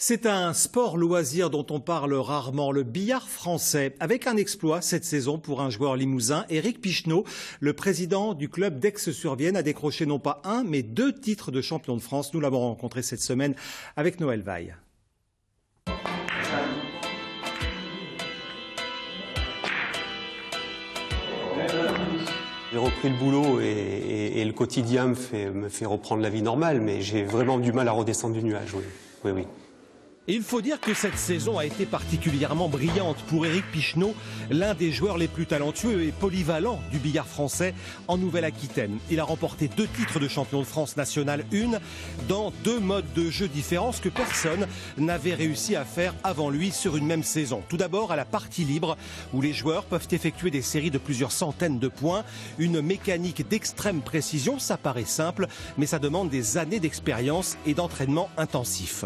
C'est un sport loisir dont on parle rarement, le billard français, avec un exploit cette saison pour un joueur limousin, Éric Picheneau. Le président du club d'Aix-sur-Vienne a décroché non pas un, mais 2 titres de champion de France. Nous l'avons rencontré cette semaine avec Noël Vaille. J'ai repris le boulot et le quotidien me fait reprendre la vie normale, mais j'ai vraiment du mal à redescendre du nuage, oui. Et il faut dire que cette saison a été particulièrement brillante pour Éric Picheneau, l'un des joueurs les plus talentueux et polyvalents du billard français en Nouvelle-Aquitaine. Il a remporté 2 titres de champion de France national 1 dans 2 modes de jeu différents, ce que personne n'avait réussi à faire avant lui sur une même saison. Tout d'abord à la partie libre, où les joueurs peuvent effectuer des séries de plusieurs centaines de points. Une mécanique d'extrême précision, ça paraît simple, mais ça demande des années d'expérience et d'entraînement intensif.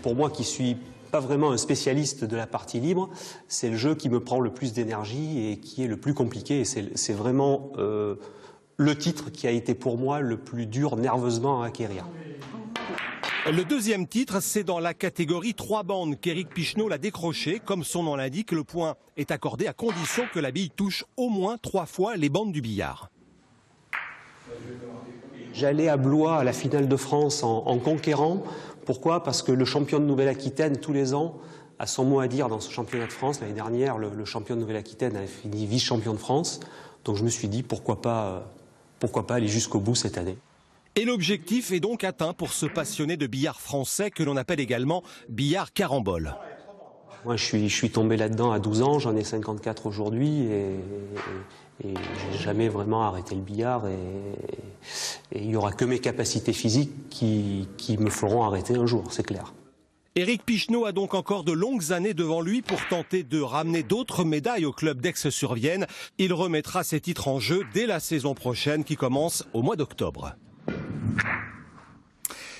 Pour moi qui suis pas vraiment un spécialiste de la partie libre, c'est le jeu qui me prend le plus d'énergie et qui est le plus compliqué. Et c'est vraiment le titre qui a été pour moi le plus dur nerveusement à acquérir. Le 2e titre, c'est dans la catégorie 3 bandes qu'Éric Picheneau l'a décroché. Comme son nom l'indique, le point est accordé à condition que la bille touche au moins 3 fois les bandes du billard. J'allais à Blois à la finale de France en conquérant. Pourquoi? Parce que le champion de Nouvelle-Aquitaine, tous les ans, a son mot à dire dans ce championnat de France. L'année dernière, le champion de Nouvelle-Aquitaine avait fini vice-champion de France. Donc je me suis dit, pourquoi pas aller jusqu'au bout cette année. Et l'objectif est donc atteint pour ce passionné de billard français que l'on appelle également billard carambole. Moi, je suis tombé là-dedans à 12 ans, j'en ai 54 aujourd'hui et j'ai jamais vraiment arrêté le billard et il n'y aura que mes capacités physiques qui me feront arrêter un jour, c'est clair. Éric Picheneau a donc encore de longues années devant lui pour tenter de ramener d'autres médailles au club d'Aix-sur-Vienne. Il remettra ses titres en jeu dès la saison prochaine qui commence au mois d'octobre.